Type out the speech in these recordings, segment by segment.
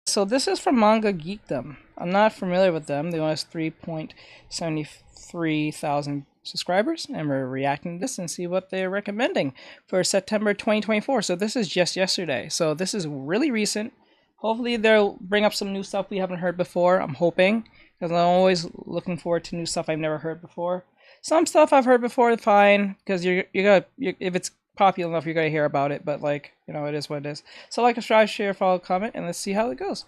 So this is from Manga Geekdom. I'm not familiar with them. They only have 3.73 thousand subscribers, and we're reacting to this and see what they're recommending for September 2024. So this is just yesterday. So this is really recent. Hopefully they'll bring up some new stuff we haven't heard before. I'm hoping, because I'm always looking forward to new stuff I've never heard before. Some stuff I've heard before, fine, because if it's popular enough, you're gonna hear about it. But like, it is what it is. So like, subscribe, share, follow, comment, and let's see how it goes.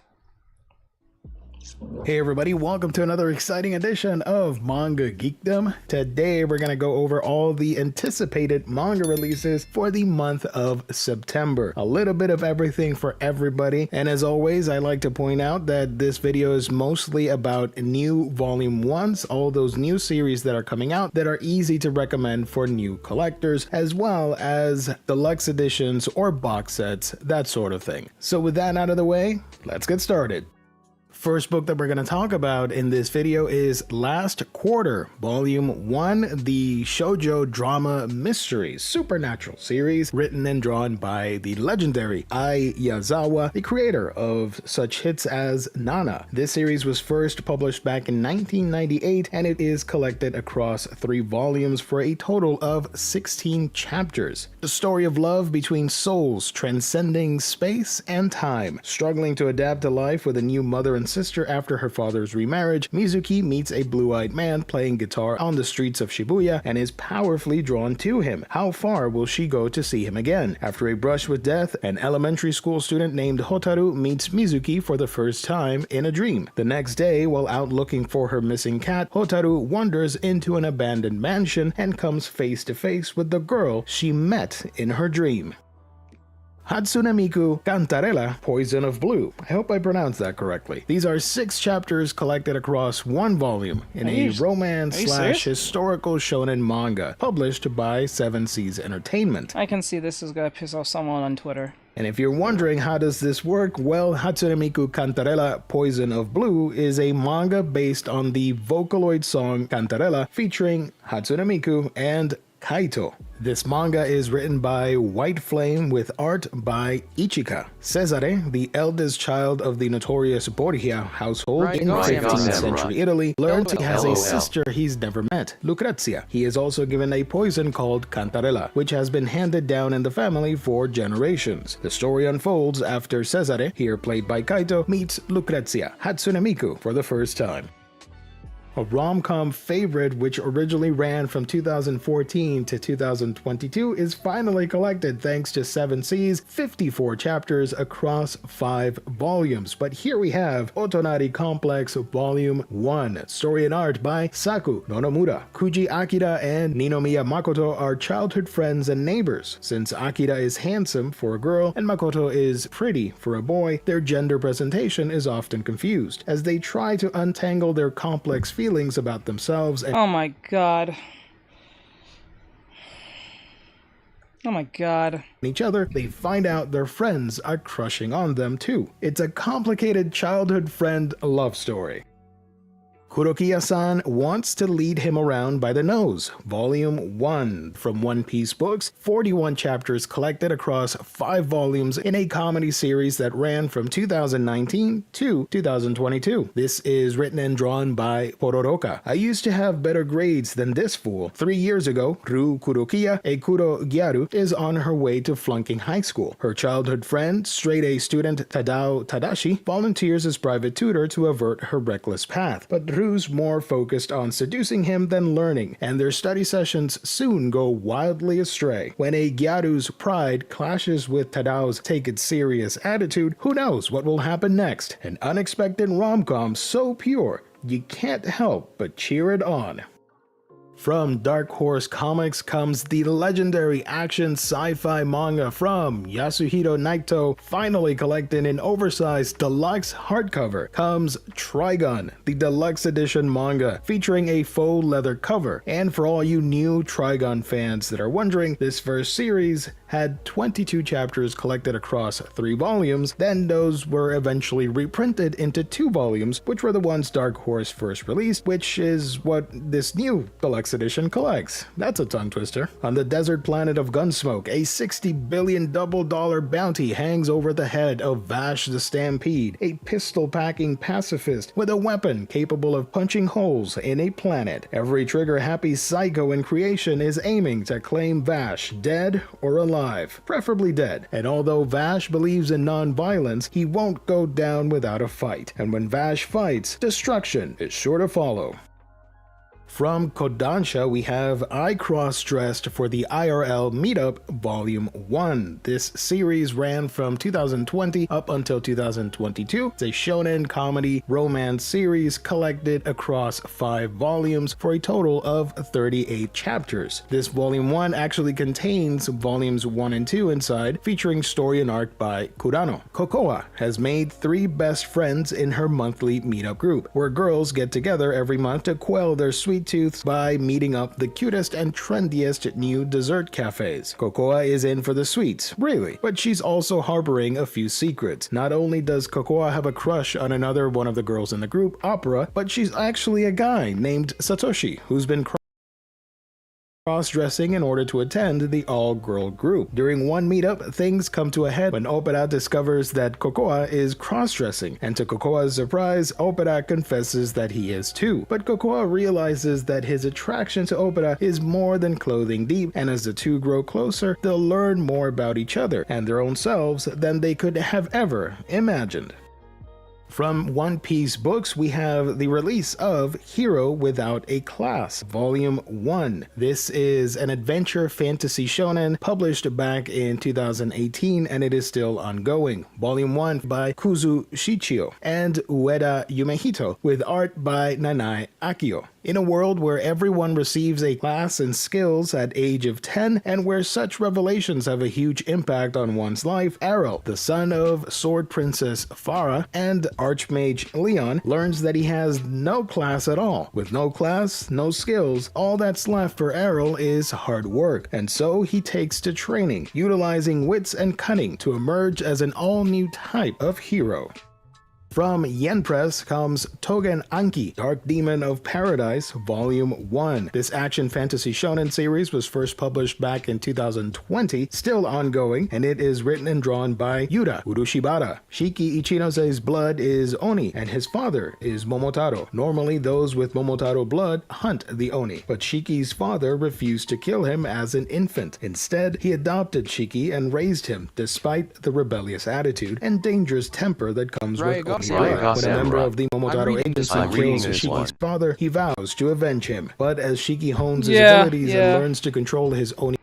Hey everybody, welcome to another exciting edition of Manga Geekdom. Today we're going to go over all the anticipated manga releases for the month of September. A little bit of everything for everybody, and as always I like to point out that this video is mostly about new volume 1s, all those new series that are coming out that are easy to recommend for new collectors, as well as deluxe editions or box sets, that sort of thing. So with that out of the way, let's get started. First book that we're going to talk about in this video is Last Quarter, Volume 1, the shoujo drama mystery supernatural series written and drawn by the legendary Ai Yazawa, the creator of such hits as Nana. This series was first published back in 1998, and it is collected across 3 volumes for a total of 16 chapters. The story of love between souls transcending space and time. Struggling to adapt to life with a new mother and sister after her father's remarriage, Mizuki meets a blue-eyed man playing guitar on the streets of Shibuya and is powerfully drawn to him. How far will she go to see him again? After a brush with death, an elementary school student named Hotaru meets Mizuki for the first time in a dream. The next day, while out looking for her missing cat, Hotaru wanders into an abandoned mansion and comes face to face with the girl she met in her dream. Hatsune Miku Cantarella, Poison of Blue. I hope I pronounced that correctly. These are 6 chapters collected across 1 volume in a romance/historical shonen manga published by 7 Seas Entertainment. I can see this is gonna piss off someone on Twitter. And if you're wondering how does this work, well, Hatsune Miku Cantarella Poison of Blue is a manga based on the Vocaloid song Cantarella featuring Hatsune Miku and Kaito. This manga is written by White Flame with art by Ichika. Cesare, the eldest child of the notorious Borgia household in 15th century Italy, learns he has a sister he's never met, Lucrezia. He is also given a poison called Cantarella, which has been handed down in the family for generations. The story unfolds after Cesare, here played by Kaito, meets Lucrezia, Hatsune Miku, for the first time. A rom-com favorite which originally ran from 2014 to 2022 is finally collected thanks to 7 Seas, 54 chapters across 5 volumes. But here we have Otonari Complex Volume 1. Story and art by Saku Nonomura. Kuji Akira and Ninomiya Makoto are childhood friends and neighbors. Since Akira is handsome for a girl and Makoto is pretty for a boy, their gender presentation is often confused. As they try to untangle their complex feelings about themselves and oh my god each other, they find out their friends are crushing on them too. It's a complicated childhood friend love story. Kurokiya-san wants to lead him around by the nose. Volume 1 from One Piece Books, 41 chapters collected across 5 volumes in a comedy series that ran from 2019 to 2022. This is written and drawn by Pororoka. I used to have better grades than this fool. 3 years ago, Ru Kurokiya, a Kuro Gyaru, is on her way to flunking high school. Her childhood friend, straight-A student Tadao Tadashi, volunteers as private tutor to avert her reckless path. But Ru's more focused on seducing him than learning, and their study sessions soon go wildly astray. When a Gyaru's pride clashes with Tadao's take-it-serious attitude, who knows what will happen next? An unexpected rom-com so pure, you can't help but cheer it on. From Dark Horse Comics comes the legendary action sci-fi manga from Yasuhiro Naito. Finally collected in oversized deluxe hardcover comes Trigun, the deluxe edition manga featuring a faux leather cover. And for all you new Trigun fans that are wondering, this first series had 22 chapters collected across 3 volumes, then those were eventually reprinted into 2 volumes, which were the ones Dark Horse first released, which is what this new deluxe Deluxe Edition collects. That's a tongue twister. On the desert planet of Gunsmoke, a $60 billion double-dollar bounty hangs over the head of Vash the Stampede, a pistol-packing pacifist with a weapon capable of punching holes in a planet. Every trigger-happy psycho in creation is aiming to claim Vash, dead or alive, preferably dead. And although Vash believes in non-violence, he won't go down without a fight. And when Vash fights, destruction is sure to follow. From Kodansha, we have I Cross-Dressed for the IRL Meetup Volume 1. This series ran from 2020 up until 2022. It's a shonen comedy romance series collected across 5 volumes for a total of 38 chapters. This Volume 1 actually contains Volumes 1 and 2 inside, featuring story and art by Kurano. Kokoa has made 3 best friends in her monthly meetup group, where girls get together every month to quell their sweet tooths by meeting up the cutest and trendiest new dessert cafes. Kokoa is in for the sweets, really, but she's also harboring a few secrets. Not only does Kokoa have a crush on another one of the girls in the group, Opera, but she's actually a guy named Satoshi who's been cross-dressing in order to attend the all-girl group. During one meetup, things come to a head when Opera discovers that Kokoa is cross-dressing, and to Kokoa's surprise, Opera confesses that he is too. But Kokoa realizes that his attraction to Opera is more than clothing deep, and as the two grow closer, they'll learn more about each other and their own selves than they could have ever imagined. From One Piece Books, we have the release of Hero Without a Class, Volume 1. This is an adventure fantasy shonen published back in 2018, and it is still ongoing. Volume 1 by Kuzu Shichio and Ueda Yumehito, with art by Nanae Akio. In a world where everyone receives a class and skills at age of 10, and where such revelations have a huge impact on one's life, Errol, the son of Sword Princess Farah and Archmage Leon, learns that he has no class at all. With no class, no skills, all that's left for Errol is hard work, and so he takes to training, utilizing wits and cunning to emerge as an all-new type of hero. From Yen Press comes Togen Anki, Dark Demon of Paradise, Volume 1. This action fantasy shonen series was first published back in 2020, still ongoing, and it is written and drawn by Yuta Urushibara. Shiki Ichinose's blood is Oni, and his father is Momotaro. Normally, those with Momotaro blood hunt the Oni, but Shiki's father refused to kill him as an infant. Instead, he adopted Shiki and raised him, despite the rebellious attitude and dangerous temper that comes with Oni. When a member of the Momotaro agency kills Shiki's father, he vows to avenge him. But as Shiki hones his abilities and learns to control his Oni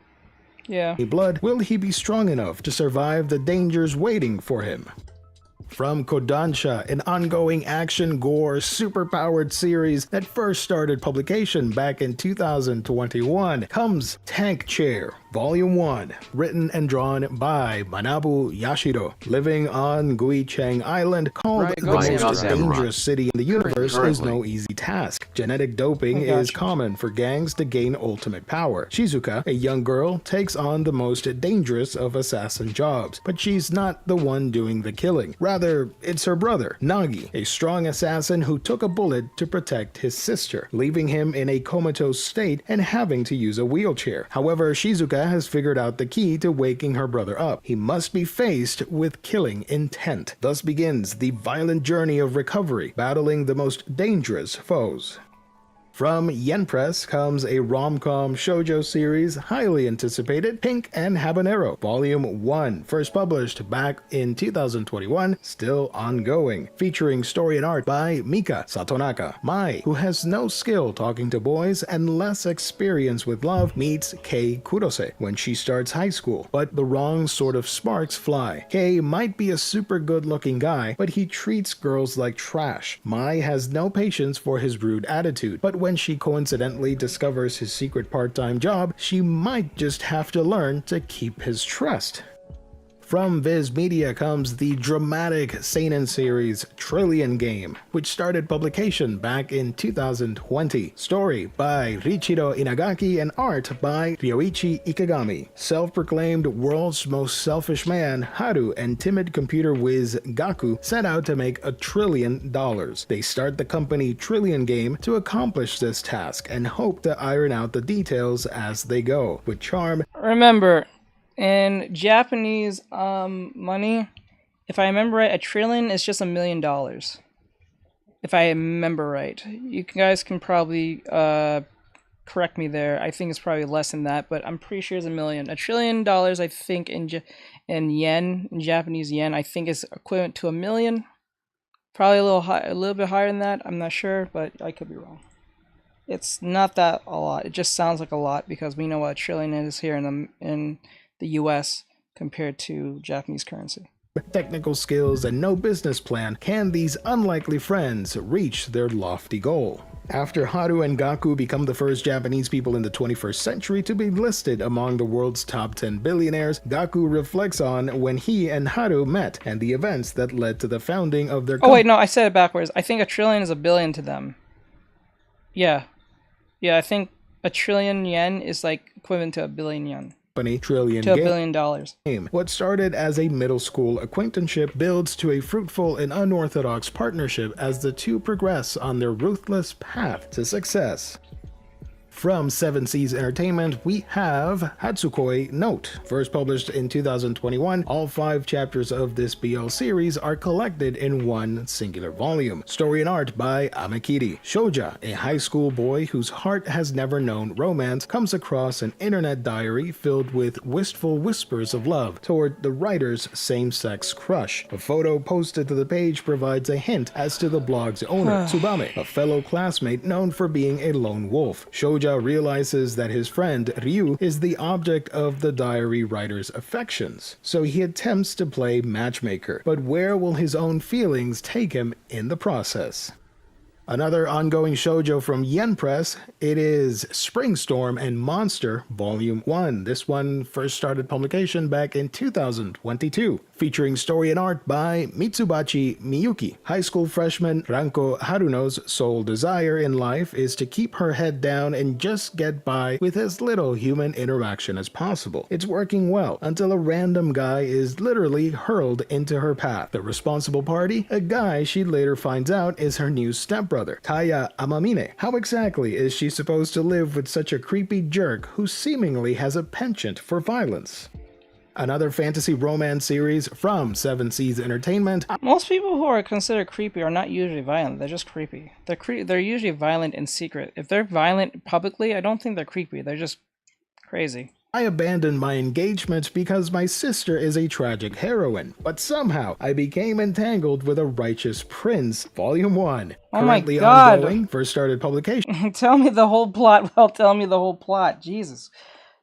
blood, will he be strong enough to survive the dangers waiting for him? From Kodansha, an ongoing action gore superpowered series that first started publication back in 2021, comes Tank Chair, Volume 1, written and drawn by Manabu Yashiro. Living on Guicheng Island, called the most dangerous city in the universe, is no easy task. Genetic doping is common for gangs to gain ultimate power. Shizuka, a young girl, takes on the most dangerous of assassin jobs, but she's not the one doing the killing. Rather, it's her brother, Nagi, a strong assassin who took a bullet to protect his sister, leaving him in a comatose state and having to use a wheelchair. However, Shizuka has figured out the key to waking her brother up. He must be faced with killing intent. Thus begins the violent journey of recovery, battling the most dangerous foes. From Yen Press comes a rom-com shoujo series highly anticipated, Pink and Habanero, Volume 1, first published back in 2021, still ongoing, featuring story and art by Mika Satonaka. Mai, who has no skill talking to boys and less experience with love, meets Kei Kurose when she starts high school, but the wrong sort of sparks fly. Kei might be a super good-looking guy, but he treats girls like trash. Mai has no patience for his rude attitude, but when she coincidentally discovers his secret part-time job, she might just have to learn to keep his trust. From Viz Media comes the dramatic seinen series Trillion Game, which started publication back in 2020. Story by Richiro Inagaki and art by Ryoichi Ikegami. Self-proclaimed world's most selfish man, Haru and timid computer whiz Gaku set out to make $1 trillion. They start the company Trillion Game to accomplish this task and hope to iron out the details as they go. With charm, Remember, in Japanese money, if I remember right, $1 trillion is just $1 million. If I remember right, you guys can probably correct me there. I think it's probably less than that, but I'm pretty sure it's $1 million. $1 trillion, I think in yen, in Japanese yen, I think is equivalent to $1 million. Probably a little bit higher than that. I'm not sure, but I could be wrong. It's not that a lot. It just sounds like a lot because we know what $1 trillion is here in the US compared to Japanese currency. with technical skills and no business plan, can these unlikely friends reach their lofty goal? After Haru and Gaku become the first Japanese people in the 21st century to be listed among the world's top 10 billionaires, Gaku reflects on when he and Haru met and the events that led to the founding of their Oh wait, no, I said it backwards. I think $1 trillion is $1 billion to them. Yeah, I think $1 trillion yen is like equivalent to $1 billion yen. Trillion to $1 billion. Game. What started as a middle school acquaintanceship builds to a fruitful and unorthodox partnership as the two progress on their ruthless path to success. From 7 Seas Entertainment, we have Hatsukoi Note. First published in 2021, all 5 chapters of this BL series are collected in one singular volume. Story and art by Amekiri. Shoja, a high school boy whose heart has never known romance, comes across an internet diary filled with wistful whispers of love toward the writer's same-sex crush. A photo posted to the page provides a hint as to the blog's owner, Tsubame, a fellow classmate known for being a lone wolf. Shoja realizes that his friend Ryu is the object of the diary writer's affections, so he attempts to play matchmaker. But where will his own feelings take him in the process? Another ongoing shoujo from Yen Press, it is Spring Storm and Monster Volume 1. This one first started publication back in 2022, featuring story and art by Mitsubachi Miyuki. High school freshman Ranko Haruno's sole desire in life is to keep her head down and just get by with as little human interaction as possible. It's working well until a random guy is literally hurled into her path. The responsible party? A guy she later finds out is her new stepbrother, Taya Amamine. How exactly is she supposed to live with such a creepy jerk who seemingly has a penchant for violence? Another fantasy romance series from 7 Seas Entertainment. Most people who are considered creepy are not usually violent. They're just creepy. They're usually violent in secret. If they're violent publicly, I don't think they're creepy. They're just crazy. I abandoned my engagement because my sister is a tragic heroine, but somehow I became entangled with a righteous prince. Volume 1. Oh my Currently God. ongoing, first started publication. Tell me the whole plot. Well, tell me the whole plot. Jesus.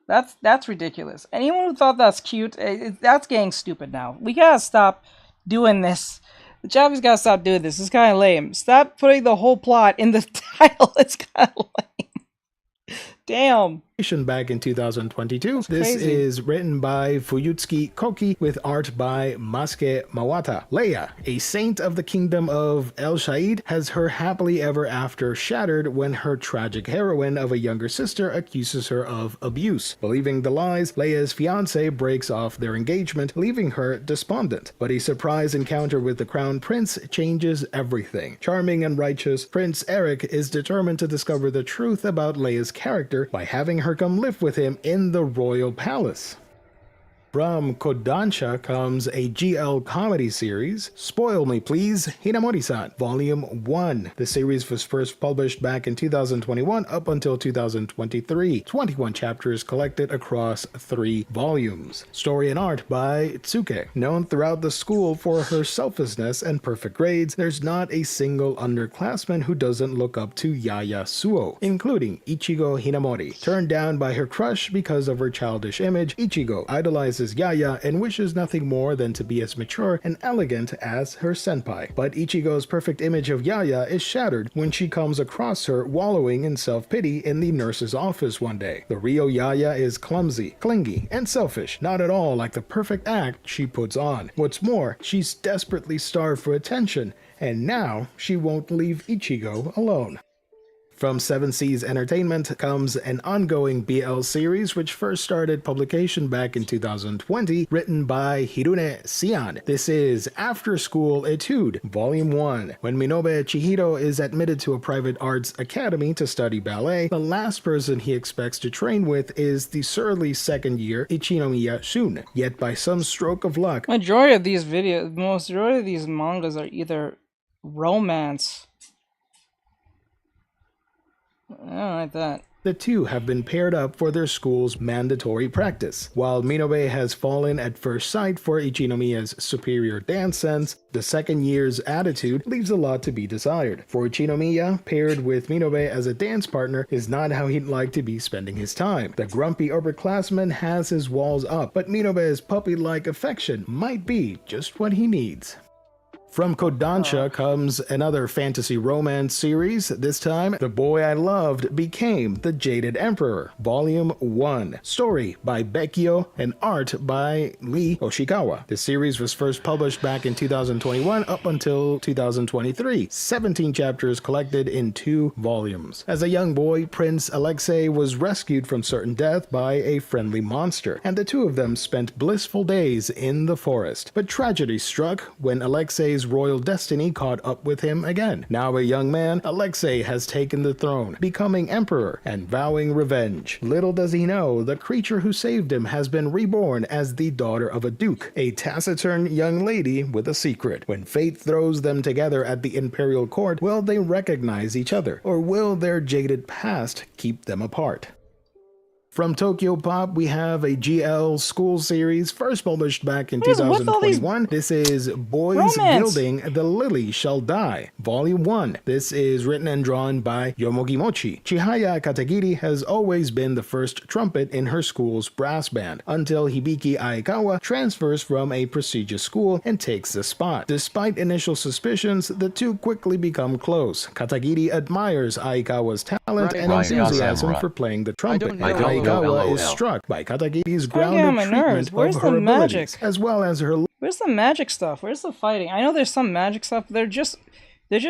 That's ridiculous. Anyone who thought that's cute, that's getting stupid now. We gotta stop doing this. The Japanese gotta stop doing this. It's kind of lame. Stop putting the whole plot in the title. It's kind of lame. Damn. Back in 2022. This crazy. is written by Fuyutsuki Koki with art by Masuke Mawata. Leia, a saint of the kingdom of El Shaid, has her happily ever after shattered when her tragic heroine of a younger sister accuses her of abuse. Believing the lies, Leia's fiance breaks off their engagement, leaving her despondent. But a surprise encounter with the crown prince changes everything. Charming and righteous, Prince Eric is determined to discover the truth about Leia's character by having her come live with him in the royal palace. From Kodansha comes a GL comedy series, Spoil Me Please, Hinamori-san, Volume 1. The series was first published back in 2021 up until 2023. 21 chapters collected across 3 volumes. Story and art by Tsuke. Known throughout the school for her selflessness and perfect grades, there's not a single underclassman who doesn't look up to Yaya Suo, including Ichigo Hinamori. Turned down by her crush because of her childish image, Ichigo idolizes embraces Yaya and wishes nothing more than to be as mature and elegant as her senpai. But Ichigo's perfect image of Yaya is shattered when she comes across her wallowing in self-pity in the nurse's office one day. The real Yaya is clumsy, clingy, and selfish, not at all like the perfect act she puts on. What's more, she's desperately starved for attention, and now she won't leave Ichigo alone. From 7 Seas Entertainment comes an ongoing BL series which first started publication back in 2020, written by Hirune Sian. This is After School Etude, Volume 1. When Minobe Chihiro is admitted to a private arts academy to study ballet, the last person he expects to train with is the surly second-year Ichinomiya Shun. Yet by some stroke of luck, Majority of these mangas are either romance. I don't like that. the two have been paired up for their school's mandatory practice. While Minobe has fallen at first sight for Ichinomiya's superior dance sense, the second year's attitude leaves a lot to be desired. For Ichinomiya, paired with Minobe as a dance partner is not how he'd like to be spending his time. The grumpy upperclassman has his walls up, but Minobe's puppy-like affection might be just what he needs. From Kodansha comes another fantasy romance series. This time, The Boy I Loved Became the Jaded Emperor, Volume 1. Story by Bekio and art by Lee Oshikawa. The series was first published back in 2021 up until 2023. 17 chapters collected in 2 volumes. As a young boy, Prince Alexei was rescued from certain death by a friendly monster, and the two of them spent blissful days in the forest. But tragedy struck when Alexei's royal destiny caught up with him again. Now a young man, Alexei has taken the throne, becoming emperor and vowing revenge. Little does he know, the creature who saved him has been reborn as the daughter of a duke, a taciturn young lady with a secret. When fate throws them together at the imperial court, will they recognize each other, or will their jaded past keep them apart? From Tokyo Pop, we have a GL school series first published back in 2021. This is Boys Gilding the Lily Shall Die, Volume 1. This is written and drawn by Yomogi Mochi. Chihaya Katagiri has always been the first trumpet in her school's brass band, until Hibiki Aikawa transfers from a prestigious school and takes the spot. Despite initial suspicions, the two quickly become close. Katagiri admires Aikawa's talent and enthusiasm for playing the trumpet. Aikawa is struck by Katagiri's grounded treatment of her abilities, as well as her... Where's the magic stuff? Where's the fighting? I know there's some magic stuff, but they're just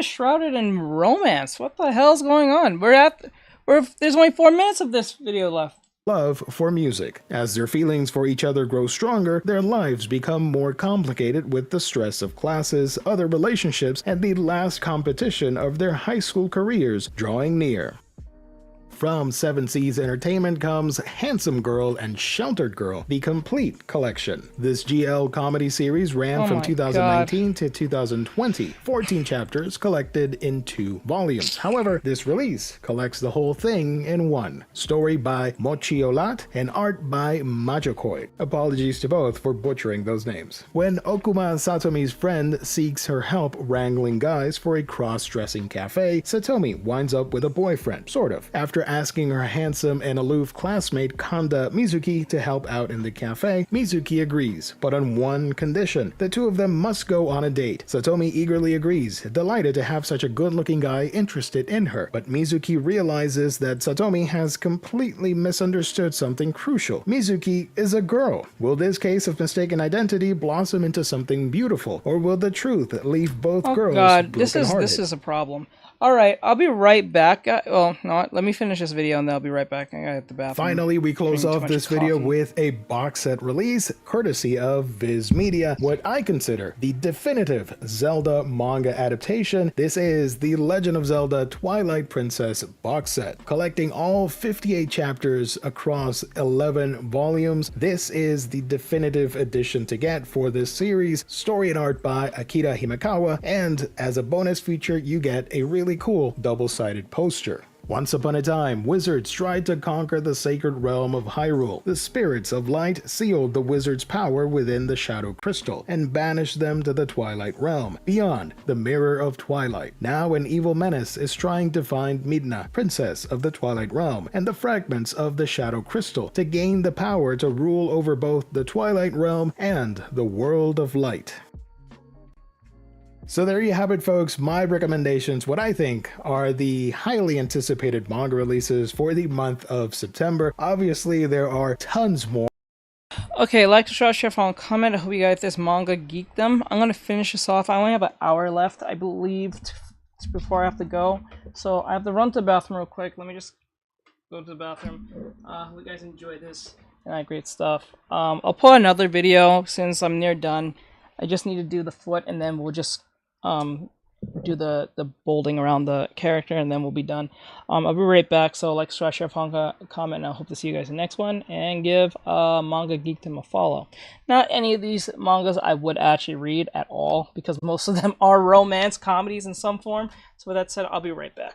shrouded in romance. What the hell's going on? There's only 4 minutes of this video left. Love for music. As their feelings for each other grow stronger, their lives become more complicated with the stress of classes, other relationships, and the last competition of their high school careers drawing near. From 7 Seas Entertainment comes Handsome Girl and Sheltered Girl, the complete collection. This GL comedy series ran from 2019 to 2020, 14 chapters collected in 2 volumes. However, this release collects the whole thing in one. Story by Mochi Olat and art by Majokoi. Apologies to both for butchering those names. When Okuma Satomi's friend seeks her help wrangling guys for a cross-dressing cafe, Satomi winds up with a boyfriend, sort of. After asking her handsome and aloof classmate Kanda Mizuki to help out in the cafe, Mizuki agrees, but on one condition. The two of them must go on a date. Satomi eagerly agrees, delighted to have such a good-looking guy interested in her, but Mizuki realizes that Satomi has completely misunderstood something crucial. Mizuki is a girl. Will this case of mistaken identity blossom into something beautiful, or will the truth leave both girls brokenhearted? This is a problem. Alright, I'll be right back. Well, no, let me finish this video and then I'll be right back. I gotta hit the bathroom. Finally, we close off this video with a box set release, courtesy of Viz Media, what I consider the definitive Zelda manga adaptation. This is the Legend of Zelda Twilight Princess box set, collecting all 58 chapters across 11 volumes. This is the definitive edition to get for this series, story and art by Akira Himekawa, and as a bonus feature, you get a really cool double-sided poster. Once upon a time, wizards tried to conquer the sacred realm of Hyrule. The spirits of light sealed the wizards' power within the Shadow Crystal and banished them to the Twilight Realm, beyond the Mirror of Twilight. Now an evil menace is trying to find Midna, princess of the Twilight Realm, and the fragments of the Shadow Crystal to gain the power to rule over both the Twilight Realm and the World of Light. So there you have it, folks, my recommendations, what I think are the highly anticipated manga releases for the month of September. Obviously, there are tons more. Okay, like, subscribe, share, follow, and comment. I hope you guys this manga geekdom. I'm going to finish this off. I only have an hour left, I believe, before I have to go. So I have to run to the bathroom real quick. Let me just go to the bathroom. Hope you guys enjoy this and great stuff. I'll put another video since I'm near done. I just need to do the foot, and then we'll just do the bolding around the character, and then we'll be done. I'll be right back. So like, subscribe, share, comment, and I hope to see you guys in the next one, and give Manga Geekdom a follow. Not any of these mangas I would actually read at all, because most of them are romance comedies in some form. So with that said, I'll be right back.